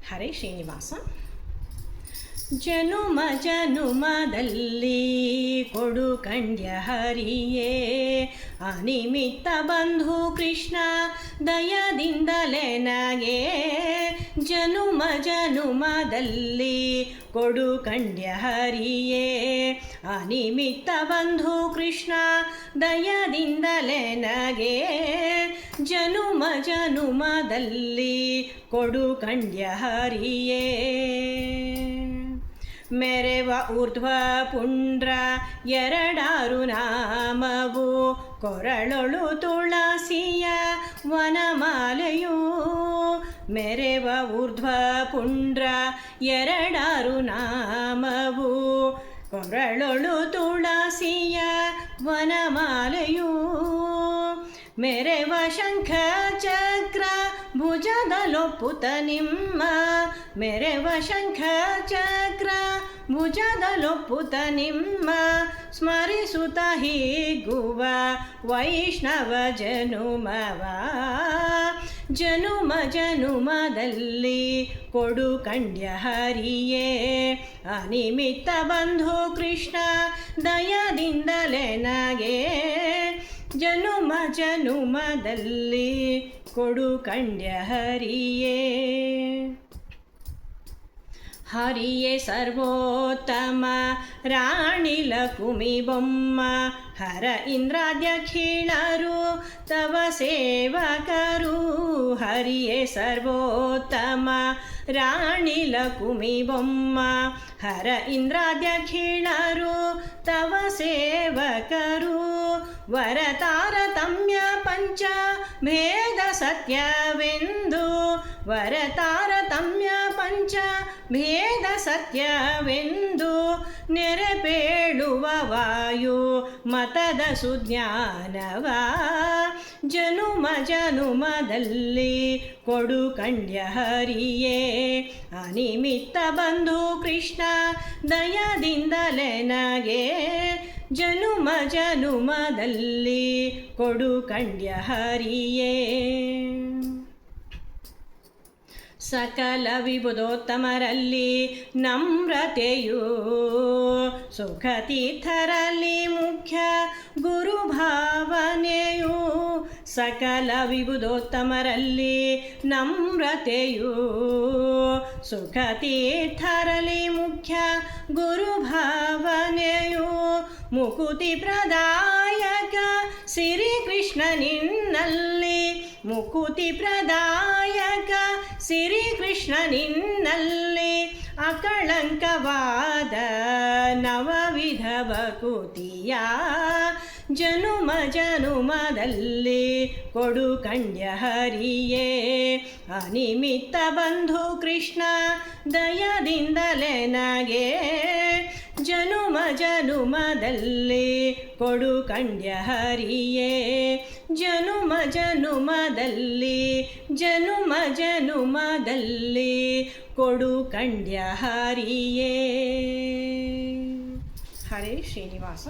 ಹರೇ ಶ್ರೀನಿವಾಸ. ಜನುಮ ಜನುಮದಲ್ಲಿ ಕೊಡು ಕಂಡ್ಯ ಹರಿಯೇ, ಅನಿಮಿತ್ತ ಬಂಧು ಕೃಷ್ಣ ದಯದಿಂದಲೇ ನಗೆ. ಜನುಮ ಜನುಮದಲ್ಲಿ ಕೊಡು ಕಂಡ್ಯ ಹರಿಯೇ, ಅನಿಮಿತ್ತ ಬಂಧು ಕೃಷ್ಣ ದಯದಿಂದಲೇ ನಗೆ. ಜನುಮ ಜನುಮದಲ್ಲಿ ಕೊಡು ಕಂಡ್ಯ ಹರಿಯೇ. ಮೆರೆವ ಊರ್ಧ್ವ ಪುಂಡ್ರ ಎರಡಾರು ನಾಮವು, ಕೊರಳೊಳು ತುಳಸಿಯ ವನಮಾಲೆಯು. ಮೆರೆವ ಊರ್ಧ್ವ ಪುಂಡ್ರ ಎರಡಾರು ನಾಮವು, ಕೊರಳೊಳು ತುಳಸಿಯ ವನಮಾಲೆಯು. ಮೆರೆವ ಶಂಖ ಚಕ್ರ ಭುಜದಲೊಪ್ಪುತ ನಿಮ್ಮ, ಮೆರೆವ ಶಂಖ ಚಕ್ರ ಭುಜದಲೊಪ್ಪುತ ನಿಮ್ಮ. ಸ್ಮರಿಸುತ್ತ ಹೀಗುವ ವೈಷ್ಣವ ಜನುಮವ, ಜನುಮ ಜನುಮದಲ್ಲಿ ಕೊಡು ಕಂಡ್ಯ ಹರಿಯೇ. ಅನಿಮಿತ್ತ ಬಂಧು ಕೃಷ್ಣ ದಯದಿಂದಲೇ ನಗೆ. ಜನುಮ ಜನುಮದಲ್ಲಿ ಕೊಡು ಕಂಡ್ಯ ಹರಿಯೇ. ಹರಿಯೇ ಸರ್ವೋತ್ತಮ ರಾಣಿ ಲಕುಮಿ ಬೊಮ್ಮ, ಹರ ಇಂದ್ರಾದ್ಯಖಿಳರು ತವ ಸೇವಕರು. ಹರಿಯೇ ಸರ್ವೋತ್ತಮ ರಾಣಿ ಲಕುಮಿ ಬೊಮ್ಮ, ಹರ ಇಂದ್ರಾದ್ಯಖಿಳರು ತವ ಸೇವಕರು. ವರ ತಾರತಮ್ಯ ಪಂಚ ಭೇದ ಸತ್ಯವೆಂದು, ವರ ತಾರತಮ್ಯ ಪಂಚ ಭೇದ ಸತ್ಯವೆಂದು. ನೆರೆಪೇಳುವ ವಾಯು ಮತದ ಸುಜ್ಞಾನವ, ಜನುಮ ಜನುಮದಲ್ಲಿ ಕೊಡು ಕಂಡ್ಯ ಹರಿಯೇ. ಅನಿಮಿತ್ತ ಬಂಧು ಕೃಷ್ಣ ದಯದಿಂದಲೇ ನಗೆ. ಜನುಮ ಜನುಮದಲ್ಲಿ ಕೊಡು ಕಂಡ್ಯ ಹರಿಯೇ. ಸಕಲ ವಿಬುಧೋತ್ತಮರಲ್ಲಿ ನಮ್ರತೆಯು, ಸುಖತೀರ್ಥರಲ್ಲಿ ಮುಖ್ಯ ಗುರುಭಾವನೆಯು. ಸಕಲ ವಿಬುಧೋತ್ತಮರಲ್ಲಿ ನಮ್ರತೆಯು, ಸುಖತೀರ್ಥರಲ್ಲಿ ಮುಖ್ಯ ಗುರುಭಾವನೆಯು. ಮುಕುತಿ ಪ್ರದಾಯಕ ಸಿರಿ ಕೃಷ್ಣ ನಿನ್ನಲ್ಲಿ, ಮುಕುತಿ ಪ್ರದಾಯಕ ಸಿರಿ ಕೃಷ್ಣ ನಿನ್ನಲ್ಲಿ. ಅಕಳಂಕವಾದ ನವವಿಧ ಭಕುತಿಯ, ಜನುಮ ಜನುಮದಲ್ಲಿ ಕೊಡು ಕಂಡ್ಯ ಹರಿಯೇ. ಅನಿಮಿತ್ತ ಬಂಧು ಕೃಷ್ಣ ದಯದಿಂದಲೇ ನಗೆ. ಜನುಮ ಜನುಮದಲ್ಲಿ ಕೊಡು ಕಂಡ್ಯ ಹರಿಯೇ. ಜನುಮ ಜನುಮದಲ್ಲಿ, ಜನುಮ ಜನುಮದಲ್ಲಿ ಕೊಡು ಕಂಡ್ಯ ಹರಿಯೇ. ಹರೇ ಶ್ರೀನಿವಾಸ.